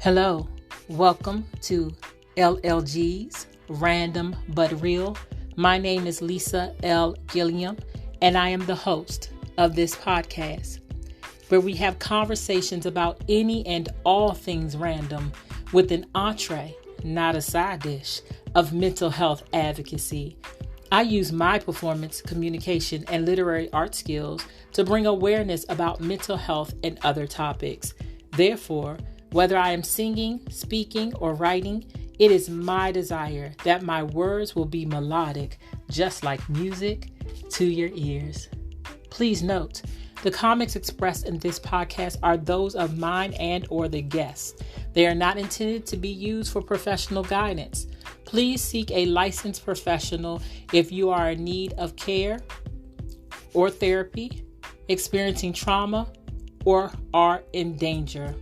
Hello, welcome to LLG's Random But Real. My name is Lisa L. Gilliam, and I am the host of this podcast, where we have conversations about any and all things random with an entree, not a side dish, of mental health advocacy. I use my performance, communication, and literary art skills to bring awareness about mental health and other topics. Therefore, whether I am singing, speaking, or writing, it is my desire that my words will be melodic, just like music, to your ears. Please note, the comments expressed in this podcast are those of mine and or the guests. They are not intended to be used for professional guidance. Please seek a licensed professional if you are in need of care or therapy, experiencing trauma, or are in danger.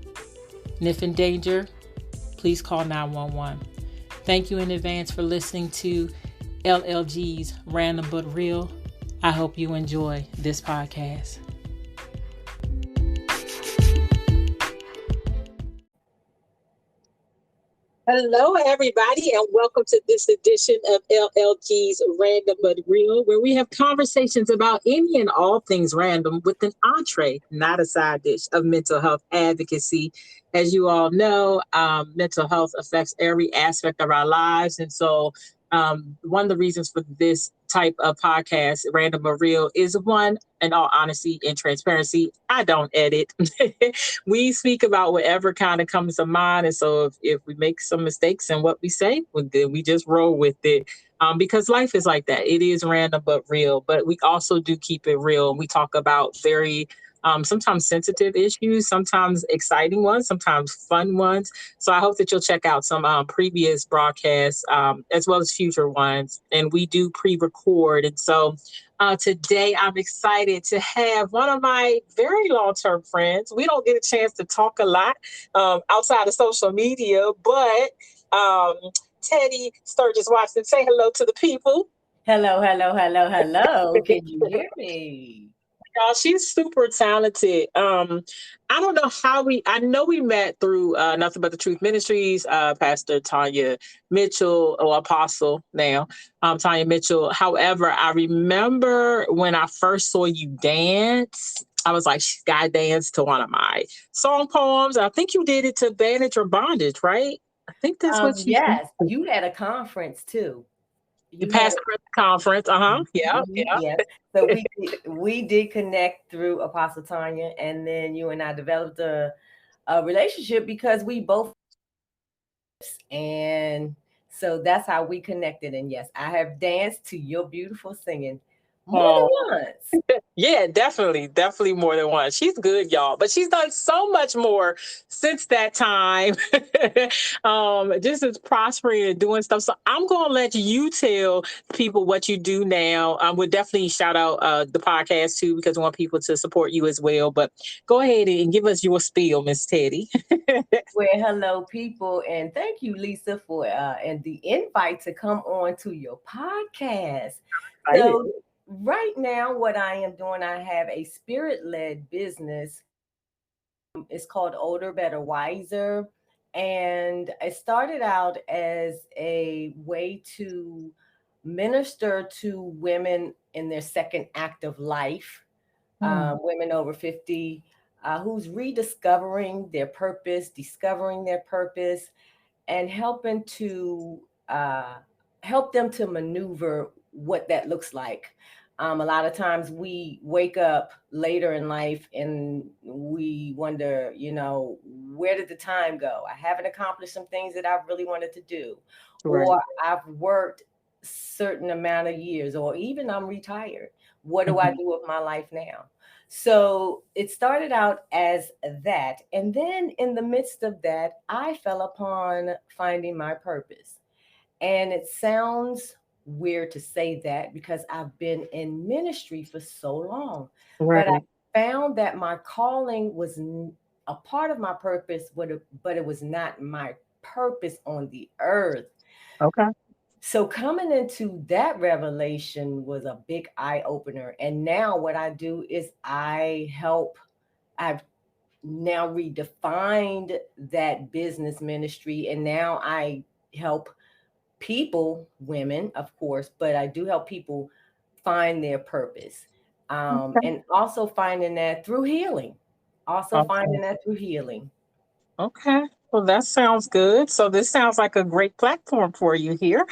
And if in danger, please call 911. Thank you in advance for listening to LLG's Random But Real. I hope you enjoy this podcast. Hello, everybody, and welcome to this edition of LLG's Random But Real, where we have conversations about any and all things random with an entree, not a side dish, of mental health advocacy. As you all know, mental health affects every aspect of our lives. And so one of the reasons for this type of podcast, Random But Real, is one, in all honesty and transparency, I don't edit. We speak about whatever kind of comes to mind. And so if we make some mistakes in what we say, then we just roll with it. Because life is like that. It is random but real, but we also do keep it real. And we talk about very sometimes sensitive issues, sometimes exciting ones, sometimes fun ones. So I hope that you'll check out some previous broadcasts as well as future ones. And we do pre-record. And so today I'm excited to have one of my very long-term friends. We don't get a chance to talk a lot outside of social media, but Teddi Sturgis-Watson, say hello to the people. Hello. Can you hear me? Y'all, she's super talented. I don't know how I know we met through Nothing But the Truth Ministries, Pastor Tanya Mitchell, or Apostle now, Tanya Mitchell. However, I remember when I first saw you dance, I was like, she's got to dance to one of my song poems. I think you did it to Bandage or Bondage, right? I think that's what you Yes, you had a conference too. You passed the conference. Yeah. Yes. So we did connect through Apostle Tanya, and then you and I developed a relationship because we both, and so that's how we connected. And yes, I have danced to your beautiful singing more than once. Yeah, definitely more than once. She's good, y'all, but she's done so much more since that time. Just as prospering and doing stuff. So I'm going to let you tell people what you do now. We'll definitely shout out the podcast too, because we want people to support you as well. But go ahead and give us your spiel, Miss Teddi. Well, hello, people, and thank you, Lisa, for and the invite to come on to your podcast. So right now, what I am doing, I have a spirit-led business. It's called Older, Better, Wiser. And it started out as a way to minister to women in their second act of life, women over 50, who's rediscovering their purpose, discovering their purpose, and helping to help them to maneuver what that looks like. A lot of times we wake up later in life and we wonder, where did the time go? I haven't accomplished some things that I really wanted to do, or I've worked certain amount of years, or even I'm retired. What do I do with my life now? So it started out as that. And then in the midst of that, I fell upon finding my purpose. And it sounds weird to say that because I've been in ministry for so long. But I found that my calling was a part of my purpose, but it was not my purpose on the earth. Okay. So coming into that revelation was a big eye opener. And now what I do is I've now redefined that business ministry, and now I help people, women, of course, but I do help people find their purpose. Okay. And also finding that through healing. Also finding Okay. that through healing. Okay. Well, that sounds good. So this sounds like a great platform for you here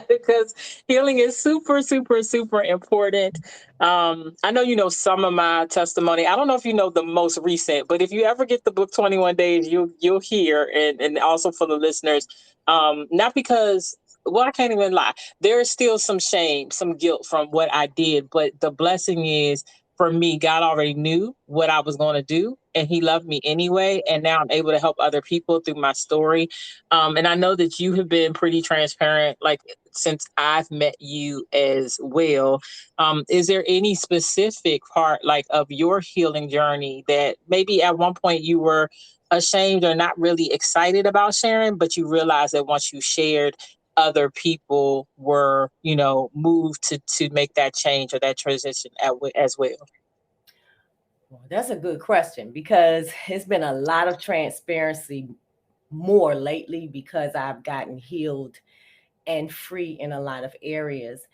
because healing is super, super, super important. I know you know some of my testimony. I don't know if you know the most recent, but if you ever get the book 21 Days, you'll hear, and also for the listeners, not because, well, I can't even lie. There is still some shame, some guilt from what I did, but the blessing is for me, God already knew what I was going to do, and He loved me anyway. And now I'm able to help other people through my story. And I know that you have been pretty transparent, like since I've met you as well. Is there any specific part, like of your healing journey, that maybe at one point you were ashamed or not really excited about sharing, but you realized that once you shared, other people were, moved to make that change or that transition as well? Well, that's a good question because it's been a lot of transparency more lately because I've gotten healed and free in a lot of areas.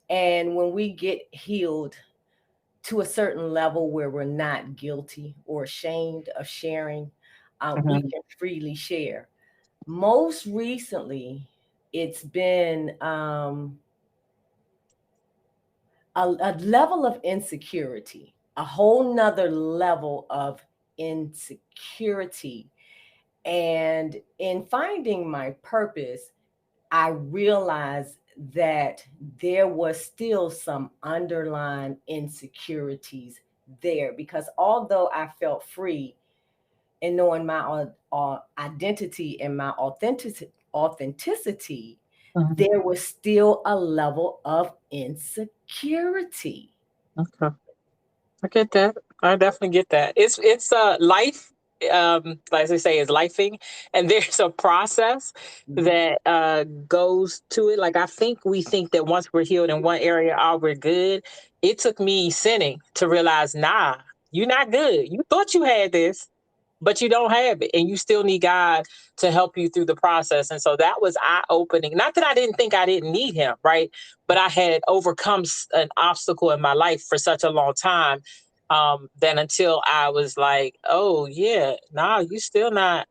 And when we get healed to a certain level where we're not guilty or ashamed of sharing, we Mhm. can freely share. Most recently, it's been a level of insecurity, a whole nother level of insecurity. And in finding my purpose, I realized that there was still some underlying insecurities there because although I felt free in knowing my identity and my authenticity, Mhm. there was still a level of insecurity. Okay. I get that. I definitely get that. It's life, like they say, is lifing, and there's a process Mhm. that goes to it. Like I think we think that once we're healed in one area, oh, we're good. It took me sinning to realize, nah, you're not good. You thought you had this, but you don't have it, and you still need God to help you through the process. And so that was eye opening. Not that I didn't think I didn't need Him, right? But I had overcome an obstacle in my life for such a long time, that until I was like, oh yeah, nah, you still not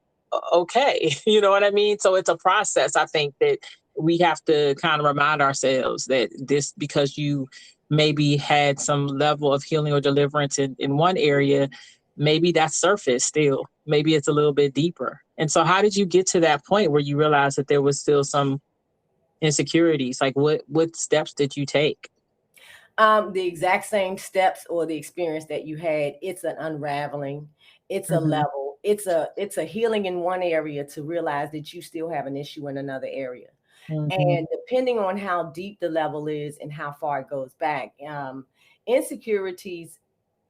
okay. You know what I mean? So it's a process. I think that we have to kind of remind ourselves that this, because you maybe had some level of healing or deliverance in one area, maybe that's surface still. Maybe it's a little bit deeper. And so how did you get to that point where you realized that there was still some insecurities? Like what steps did you take? The exact same steps or the experience that you had. It's an unraveling. It's a Mhm. level. It's a healing in one area to realize that you still have an issue in another area. Mhm. And depending on how deep the level is and how far it goes back, insecurities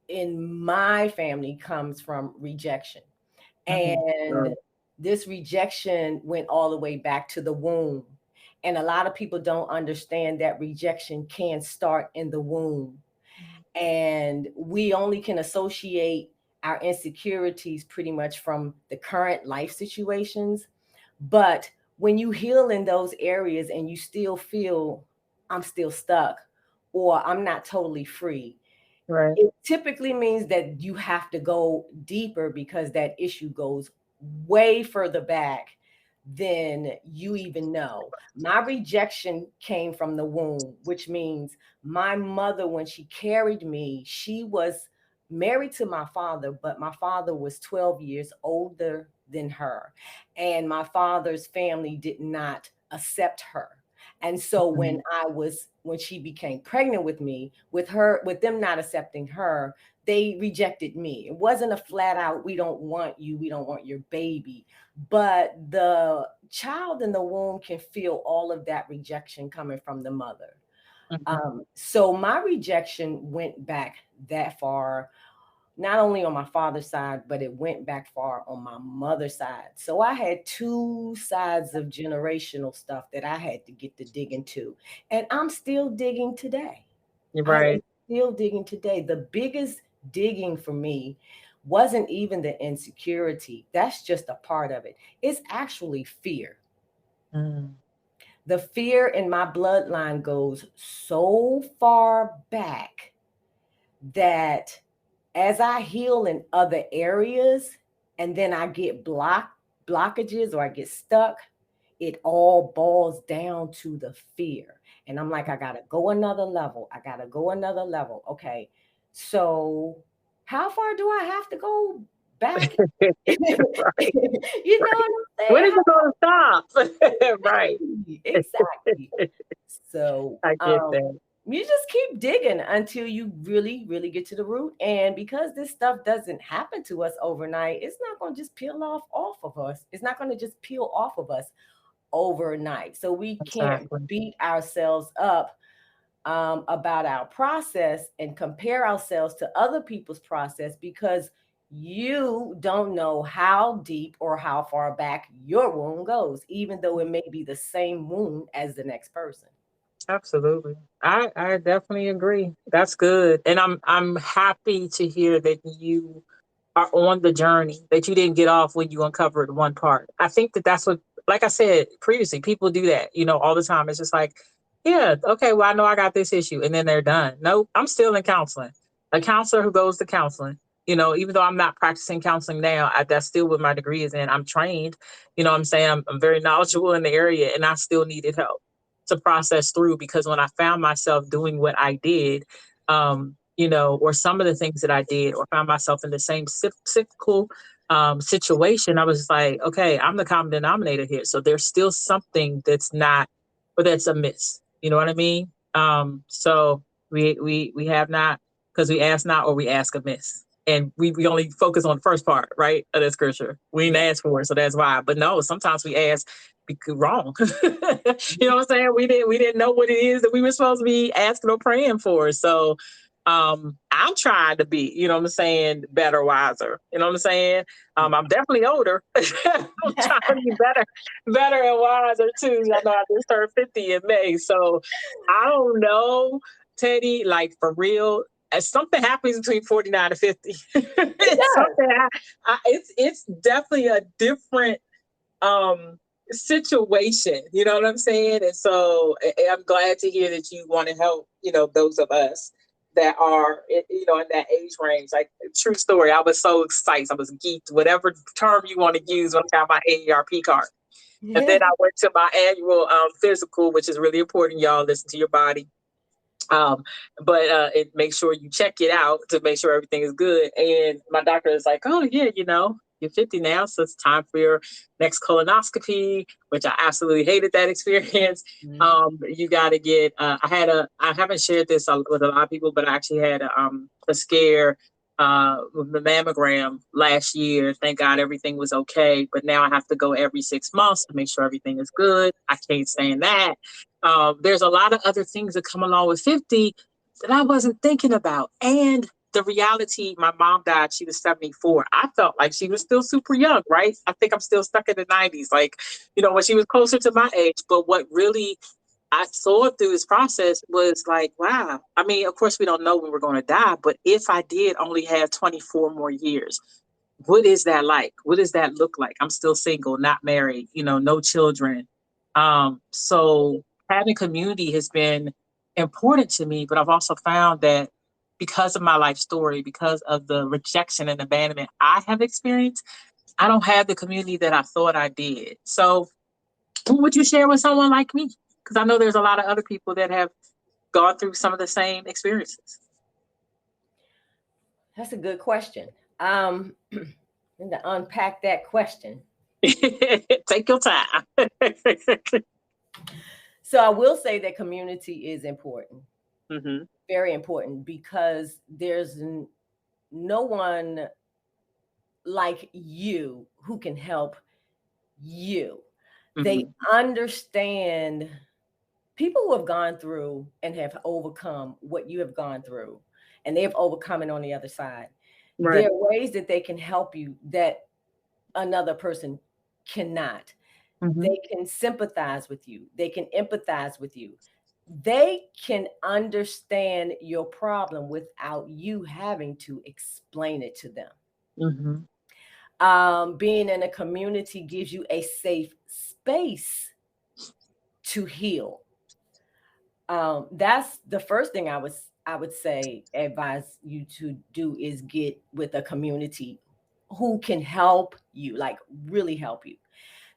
in my family comes from rejection. Mhm. And Sure. this rejection went all the way back to the womb. And a lot of people don't understand that rejection can start in the womb. And we only can associate our insecurities pretty much from the current life situations. But when you heal in those areas and you still feel I'm still stuck or I'm not totally free, Right. it typically means that you have to go deeper because that issue goes way further back than you even know. My rejection came from the womb, which means my mother, when she carried me, she was married to my father, but my father was 12 years older than her. And my father's family did not accept her. And so Mhm. when she became pregnant with me, with them not accepting her, they rejected me. It wasn't a flat out, we don't want you, we don't want your baby. But the child in the womb can feel all of that rejection coming from the mother. Mhm. So my rejection went back that far, not only on my father's side, but it went back far on my mother's side. So I had two sides of generational stuff that I had to get to dig into. And I'm still digging today. You're I am right. still digging today. The biggest digging for me wasn't even the insecurity. That's just a part of it. It's actually fear. Mm. The fear in my bloodline goes so far back that as I heal in other areas and then I get blockages or I get stuck, it all boils down to the fear. And I'm like, I gotta go another level. I gotta go another level. Okay. So how far do I have to go back? You know what I'm When saying? is it going to stop? Right. Exactly. So I get that. you just keep digging until you really, really get to the root. And because this stuff doesn't happen to us overnight, it's not going to just peel off of us. It's not going to just peel off of us overnight. So we can't Exactly. beat ourselves up about our process and compare ourselves to other people's process because you don't know how deep or how far back your wound goes, even though it may be the same wound as the next person. Absolutely. I definitely agree. That's good. And I'm happy to hear that you are on the journey, that you didn't get off when you uncovered one part. I think that that's what, like I said previously, people do that, all the time. It's just like, yeah, okay, well, I know I got this issue, and then they're done. No, I'm still in counseling. A counselor who goes to counseling, even though I'm not practicing counseling now, that's still what my degree is in. I'm trained, what I'm saying, I'm very knowledgeable in the area, and I still needed help to process through, because when I found myself doing what I did, or some of the things that I did, or found myself in the same cyclical situation, I was just like, okay, I'm the common denominator here. So there's still something that's not, or that's amiss. You know what I mean? So we have not, because we ask not, or we ask amiss. And we only focus on the first part, right, of that scripture. We didn't Yeah. ask for it, so that's why. But no, sometimes we ask wrong. You know what I'm saying? We didn't know what it is that we were supposed to be asking or praying for. So I'm trying to be, what I'm saying, better, wiser. You know what I'm saying? I'm definitely older. I'm trying to be better and wiser too. I know I just turned 50 in May. So I don't know, Teddy, like for real. As something happens between 49 and 50. It It's does. something it's definitely a different situation, you know what I'm saying? And so I'm glad to hear that you want to help, those of us that are, in that age range. Like, true story, I was so excited, I was geeked, whatever term you want to use, when I got my AARP card. And then Yeah. I went to my annual physical, which is really important. Y'all listen to your body. Um, but make sure you check it out to make sure everything is good. And my doctor is like, "Oh yeah, you're 50 now, so it's time for your next colonoscopy," which I absolutely hated that experience. Mhm. You got to get. I haven't shared this with a lot of people, but I actually had a scare with the mammogram last year. Thank God everything was okay. But now I have to go every 6 months to make sure everything is good. I can't stand that. There's a lot of other things that come along with 50 that I wasn't thinking about. And the reality, my mom died, she was 74. I felt like she was still super young, right? I think I'm still stuck in the 90s, like, when she was closer to my age. But what really I saw through this process was like, wow. I mean, of course, we don't know when we're going to die, but if I did only have 24 more years, what is that like? What does that look like? I'm still single, not married, no children. So having community has been important to me, but I've also found that because of my life story, because of the rejection and abandonment I have experienced, I don't have the community that I thought I did. So what would you share with someone like me? Because I know there's a lot of other people that have gone through some of the same experiences. That's a good question. And to unpack that question. Take your time. So I will say that community is important, Mm-hmm. very important, because there's no one like you who can help you. They Mm-hmm. understand people who have gone through and have overcome what you have gone through, and they have overcome it on the other side. Right. There are ways that they can help you that another person cannot. Mm-hmm. They can sympathize with you, they can empathize with you, they can understand your problem without you having to explain it to them. Being in a community gives you a safe space to heal. That's the first thing I would say advise you to do is get with a community who can help you, like really help you.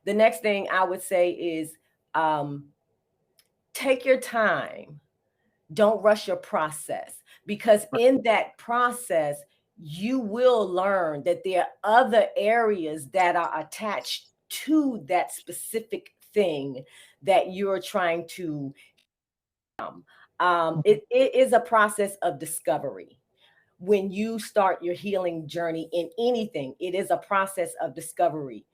The next thing I would say is um, take your time. Don't rush your process, because in that process, you will learn that there are other areas that are attached to that specific thing that you're trying to. It is a process of discovery. When you start your healing journey in anything, it is a process of discovery.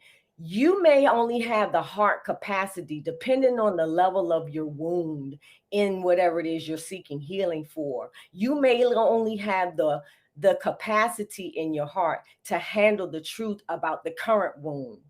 You may only have the heart capacity, depending on the level of your wound in whatever it is you're seeking healing for. You may only have the capacity in your heart to handle the truth about the current wound.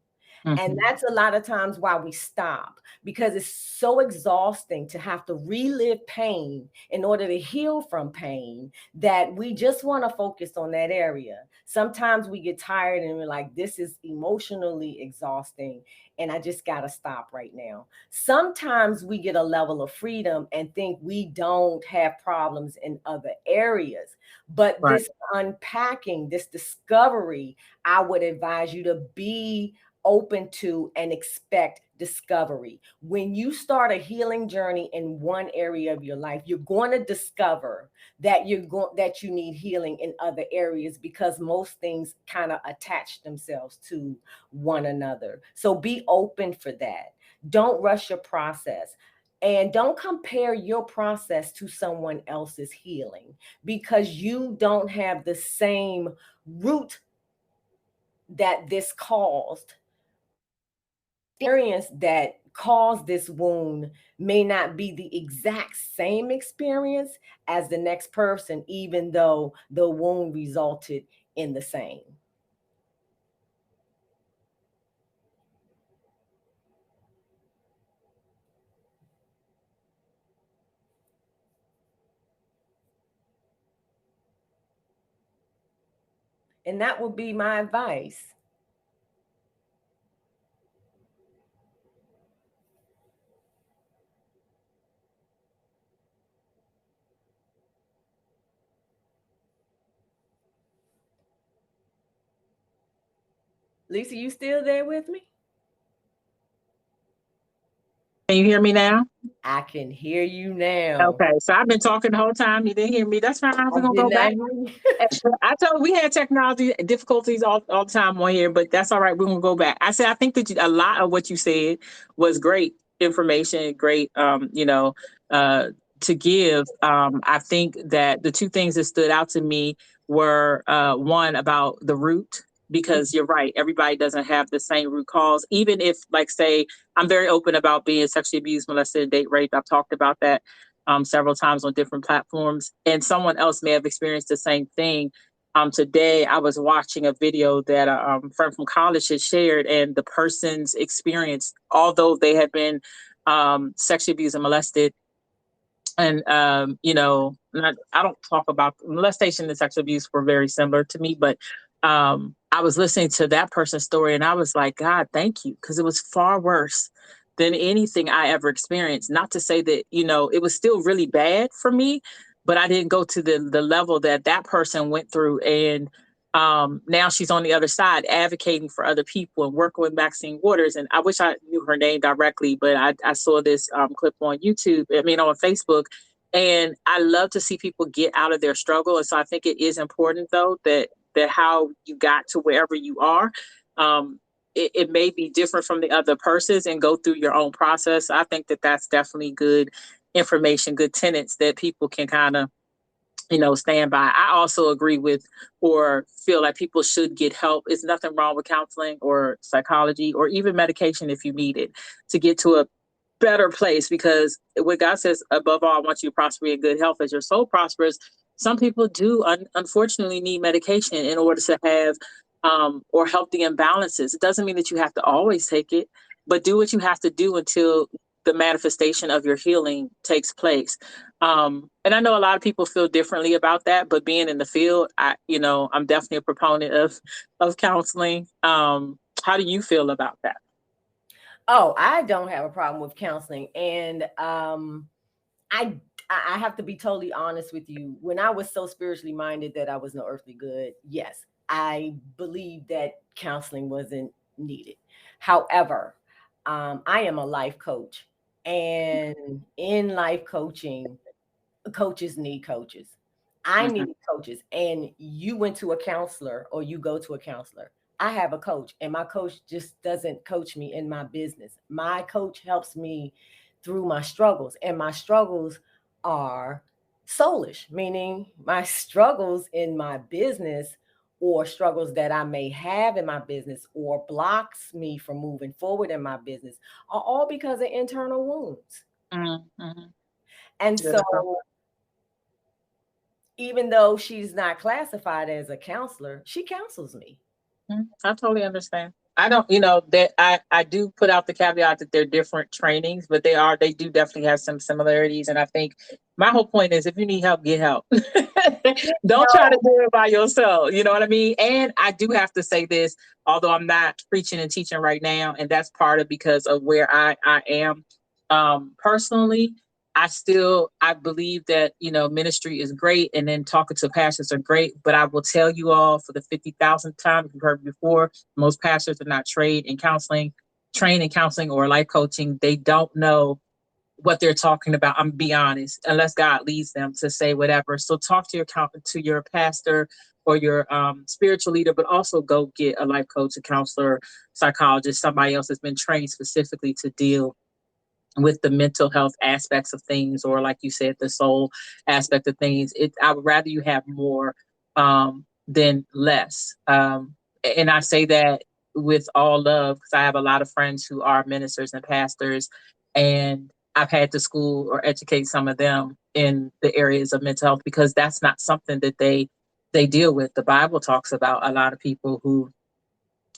And that's a lot of times why we stop, because it's so exhausting to have to relive pain in order to heal from pain that we just want to focus on that area. Sometimes we get tired and we're like, this is emotionally exhausting and I just got to stop right now. Sometimes we get a level of freedom and think we don't have problems in other areas. But this unpacking, this discovery, I would advise you to be open to and expect discovery. When you start a healing journey in one area of your life, you're going to discover that that you need healing in other areas, because most things kind of attach themselves to one another. So be open for that. Don't rush your process. And don't compare your process to someone else's healing, because you don't have the same root that this caused. Experience that caused this wound may not be the exact same experience as the next person, even though the wound resulted in the same. And that would be my advice. Lisa, you still there with me? Can you hear me now? I can hear you now. Okay, so I've been talking the whole time. You didn't hear me. That's fine. I We're gonna did go not back. hear you. I told we had technology difficulties all the time on here, but that's all right. We're gonna go back. I said I think that a lot of what you said was great information, great to give. I think that the two things that stood out to me were one about the root, because you're right, everybody doesn't have the same root cause. Even if, like, say, I'm very open about being sexually abused, molested, date raped. I've talked about that several times on different platforms, and someone else may have experienced the same thing. Today, I was watching a video that a friend from college had shared, and the person's experience, although they had been sexually abused and molested, and I don't talk about molestation and sexual abuse were very similar to me, but I was listening to that person's story and I was like, God, thank you, because it was far worse than anything I ever experienced. Not to say that it was still really bad for me, but I didn't go to the level that that person went through. And now she's on the other side advocating for other people and working with Maxine Waters. And I wish I knew her name directly, but I saw this clip on YouTube, on Facebook. And I love to see people get out of their struggle. And so I think it is important, though, that how you got to wherever you are, it may be different from the other persons, and go through your own process. I think that that's definitely good information, good tenets that people can kind of stand by. I also agree with, or feel like people should get help. There's nothing wrong with counseling or psychology or even medication if you need it to get to a better place, because what God says, above all, I want you to prosper in good health as your soul prospers. Some people do unfortunately need medication in order to have or help the imbalances. It doesn't mean that you have to always take it, but do what you have to do until the manifestation of your healing takes place. And I know a lot of people feel differently about that, but being in the field, I'm definitely a proponent of counseling. How do you feel about that? Oh, I don't have a problem with counseling. And I have to be totally honest with you. When I was so spiritually minded that I was no earthly good, yes, I believed that counseling wasn't needed. However, I am a life coach, and in life coaching, coaches need coaches. I Mhm. need coaches. And you went to a counselor or you go to a counselor. I have a coach, and my coach just doesn't coach me in my business. My coach helps me through my struggles, and my struggles are soulish, meaning my struggles in my business or struggles that I may have in my business or blocks me from moving forward in my business are all because of internal wounds. Mhm. And Yeah. so even though she's not classified as a counselor, she counsels me. I totally understand. I don't, that I do put out the caveat that they're different trainings, but they do definitely have some similarities. And I think my whole point is if you need help, get help. Don't try to No. do it by yourself. You know what I mean? And I do have to say this, although I'm not preaching and teaching right now, and that's part of because of where I am personally. I believe that, ministry is great and then talking to pastors are great, but I will tell you all for the 50,000th time, if you've heard before, most pastors are not trained in counseling or life coaching. They don't know what they're talking about. I'm be honest, unless God leads them to say whatever. So talk to your pastor or your spiritual leader, but also go get a life coach, a counselor, psychologist, somebody else that's been trained specifically to deal with the mental health aspects of things, or like you said, the soul aspect of things. I would rather you have more than less. And I say that with all love because I have a lot of friends who are ministers and pastors, and I've had to school or educate some of them in the areas of mental health because that's not something that they deal with. The Bible talks about a lot of people who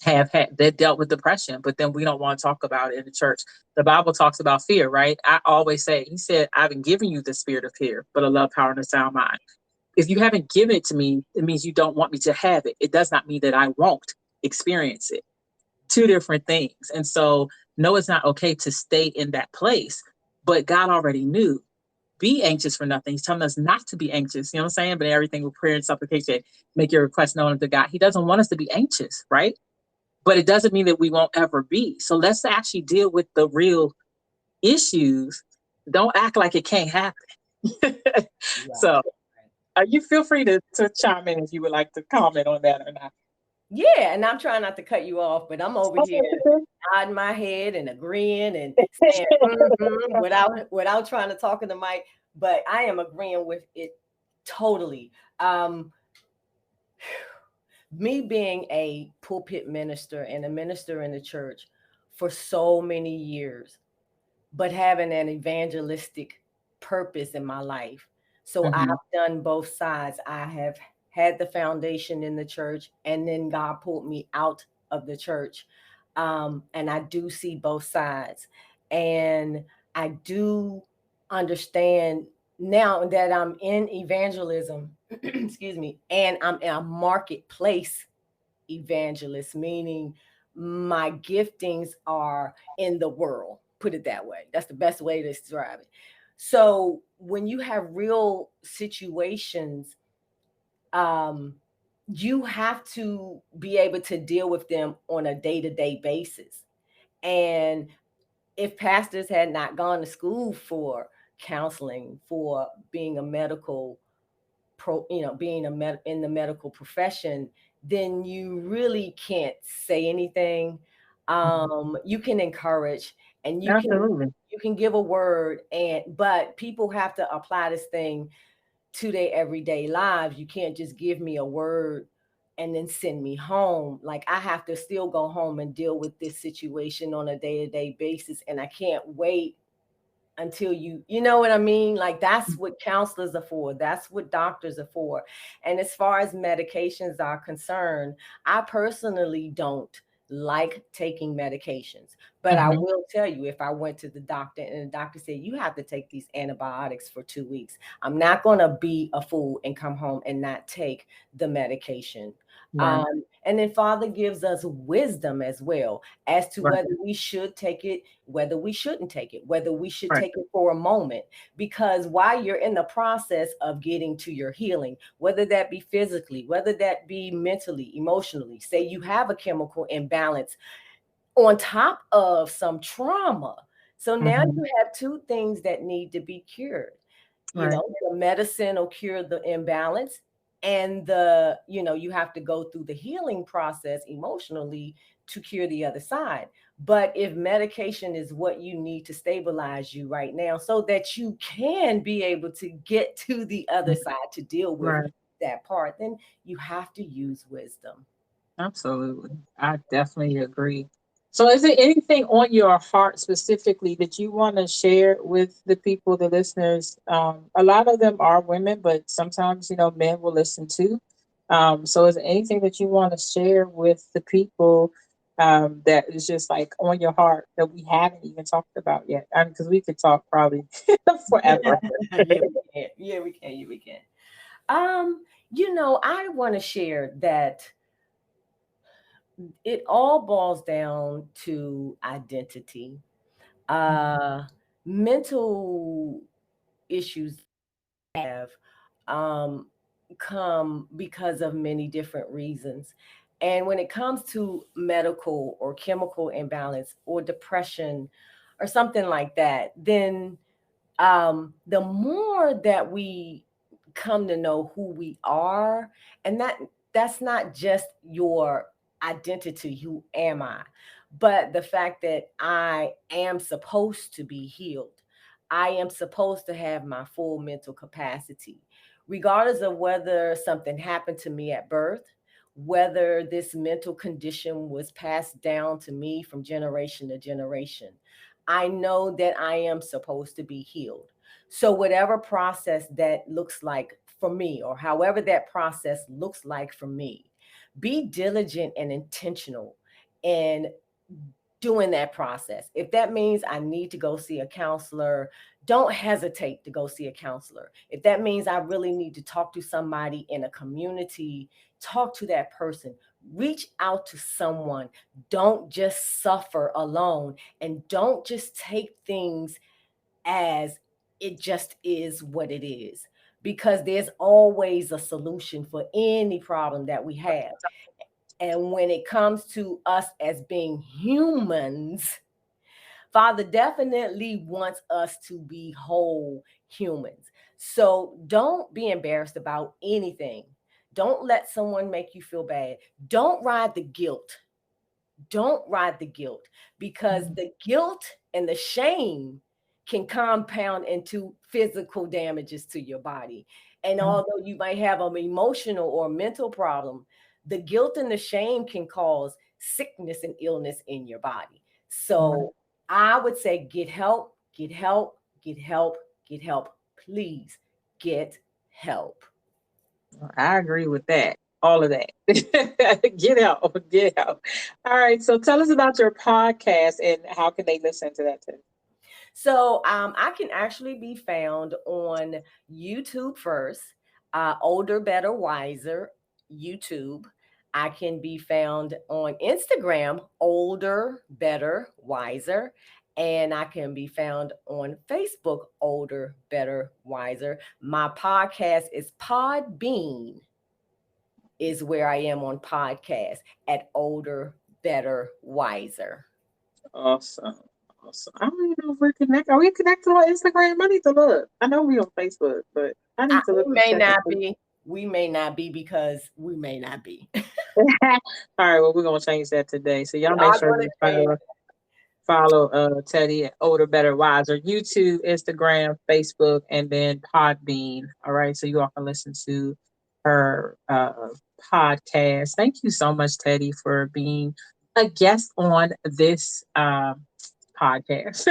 have had that dealt with depression, but then we don't want to talk about it in the church. The Bible talks about fear, right? I always say, he said, I haven't given you the spirit of fear, but a love, power, and a sound mind. If you haven't given it to me, it means you don't want me to have it. It does not mean that I won't experience it. Two different things. And so, no, it's not okay to stay in that place, but God already knew. Be anxious for nothing. He's telling us not to be anxious. You know what I'm saying? But everything with prayer and supplication, make your request known unto God. He doesn't want us to be anxious, right? But it doesn't mean that we won't ever be. So let's actually deal with the real issues. Don't act like it can't happen. Right. So you feel free to chime in if you would like to comment on that or not. Yeah, and I'm trying not to cut you off, but I'm over here nodding my head and agreeing and saying without trying to talk in the mic. But I am agreeing with it totally. Me being a pulpit minister and a minister in the church for so many years, but having an evangelistic purpose in my life. So I've Mhm. done both sides. I have had the foundation in the church, and then God pulled me out of the church. And I do see both sides. And I do understand now that I'm in evangelism, excuse me, and I'm in a marketplace evangelist, meaning my giftings are in the world. Put it that way. That's the best way to describe it. So when you have real situations, um, you have to be able to deal with them on a day-to-day basis. And if pastors had not gone to school for counseling, for being a medical being in the medical profession, then you really can't say anything. You can encourage, and Absolutely. you can give a word, but people have to apply this thing to their everyday lives. You can't just give me a word and then send me home. Like, I have to still go home and deal with this situation on a day-to-day basis, and I can't wait until you know what I mean? Like, that's what counselors are for. That's what doctors are for. And as far as medications are concerned, I personally don't like taking medications. But I will tell you, if I went to the doctor and the doctor said, you have to take these antibiotics for 2 weeks, I'm not going to be a fool and come home and not take the medication. Right. And then Father gives us wisdom as well as to Right. whether we should take it, whether we shouldn't take it, whether we should Right. take it for a moment. Because while you're in the process of getting to your healing, whether that be physically, whether that be mentally, emotionally, say you have a chemical imbalance on top of some trauma. So now you have two things that need to be cured. You Right. know, the medicine will cure the imbalance, and the, you know, you have to go through the healing process emotionally to cure the other side. But if medication is what you need to stabilize you right now so that you can be able to get to the other side to deal with Right. that part, then you have to use wisdom. Absolutely. I definitely agree. So, is there anything on your heart specifically that you want to share with the people, the listeners? A lot of them are women, but sometimes, men will listen too. So, is there anything that you want to share with the people that is just like on your heart that we haven't even talked about yet? I mean, because we could talk probably forever. Yeah, we can. Yeah, we can. Yeah, we can. I want to share that it all boils down to identity. Uh, Mental issues have um, come because of many different reasons. And when it comes to medical or chemical imbalance or depression or something like that, then the more that we come to know who we are, and that's not just your identity, who am I, but the fact that I am supposed to be healed. I am supposed to have my full mental capacity, regardless of whether something happened to me at birth, whether this mental condition was passed down to me from generation to generation. I know that I am supposed to be healed. So, whatever process that looks like for me, or however that process looks like for me, be diligent and intentional in doing that process. If that means I need to go see a counselor, don't hesitate to go see a counselor. If that means I really need to talk to somebody in a community, talk to that person. Reach out to someone. Don't just suffer alone, and don't just take things as it just is what it is, because there's always a solution for any problem that we have. And when it comes to us as being humans, Father definitely wants us to be whole humans. So don't be embarrassed about anything. Don't let someone make you feel bad. Don't ride the guilt. Don't ride the guilt, because the guilt and the shame can compound into physical damages to your body. And although you might have an emotional or mental problem, the guilt and the shame can cause sickness and illness in your body. So I would say get help, get help, get help, get help. Please get help. I agree with that. All of that. Get out. Get out. All right. So tell us about your podcast and how can they listen to that too? So I can actually be found on YouTube first, Older, Better, Wiser, YouTube. I can be found on Instagram, Older, Better, Wiser. And I can be found on Facebook, Older, Better, Wiser. My podcast is Podbean, is where I am on podcast at Older, Better, Wiser. Awesome. Awesome. I don't even know if we're connected. Are we connected on Instagram? I need to look. I know we on Facebook, but I need to look We and may check and not see. be. We may not be, because we may not be. All right. Well, we're gonna change that today. So We y'all make are sure going to you change. follow Teddy at Older Better Wiser, YouTube, Instagram, Facebook, and then Podbean. All right, so you all can listen to her podcast. Thank you so much, Teddy, for being a guest on this podcast.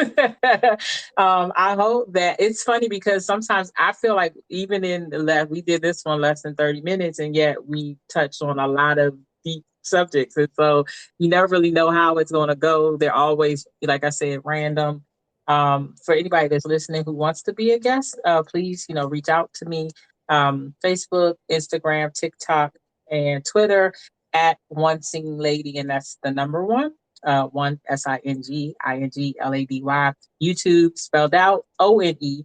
I hope that it's funny because sometimes I feel like even in the last, we did this one less than 30 minutes, and yet we touched on a lot of deep subjects. And so you never really know how it's going to go. They're always, like I said, random. For anybody that's listening who wants to be a guest, please, reach out to me. Facebook, Instagram, TikTok, and Twitter at One Singing Lady, and that's the number one. One SINGINGLADY. YouTube spelled out ONESINGINGLADY.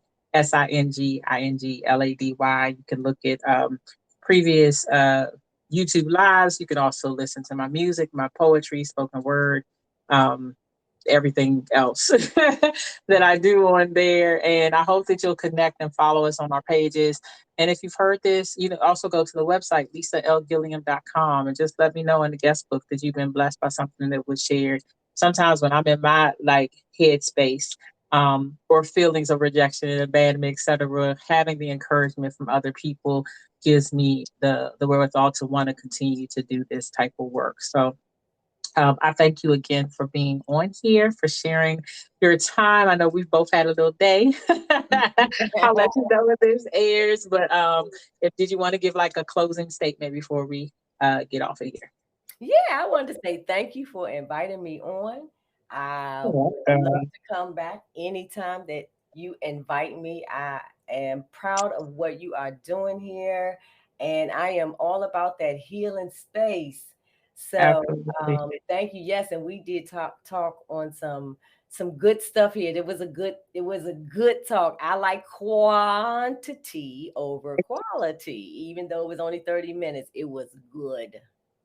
You can look at previous YouTube lives. You can also listen to my music, my poetry, spoken word, um, everything else that I do on there. And I hope that you'll connect and follow us on our pages. And if you've heard this, you know, also go to the website, lisalgilliam.com, and just let me know in the guest book that you've been blessed by something that was shared. Sometimes when I'm in my headspace, or feelings of rejection and abandonment, etc., having the encouragement from other people gives me the wherewithal to want to continue to do this type of work. So I thank you again for being on here, for sharing your time. I know we've both had a little day. I'll let you know when this airs. But if did you want to give like a closing statement before we get off of here? Yeah, I wanted to say thank you for inviting me on. I would love to come back anytime that you invite me. I am proud of what you are doing here, and I am all about that healing space. So, Absolutely. thank you. Yes, and we did talk on some good stuff here. It was a good talk. I like quantity over quality, even though it was only 30 minutes. It was good.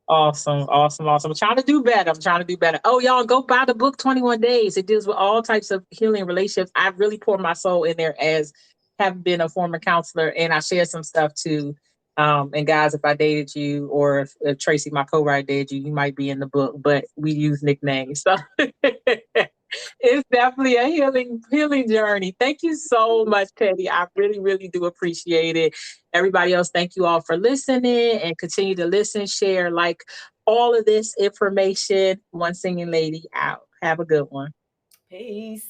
Awesome, awesome, awesome. I'm trying to do better. I'm trying to do better. Oh, y'all, go buy the book 21 Days. It deals with all types of healing relationships. I really pour my soul in there as have been a former counselor, and I share some stuff too. And guys, if I dated you or if Tracy, my co-writer, dated you, you might be in the book, but we use nicknames. So it's definitely a healing journey. Thank you so much, Teddy. I really, really do appreciate it. Everybody else, thank you all for listening and continue to listen, share, like all of this information. One Singing Lady out. Have a good one. Peace.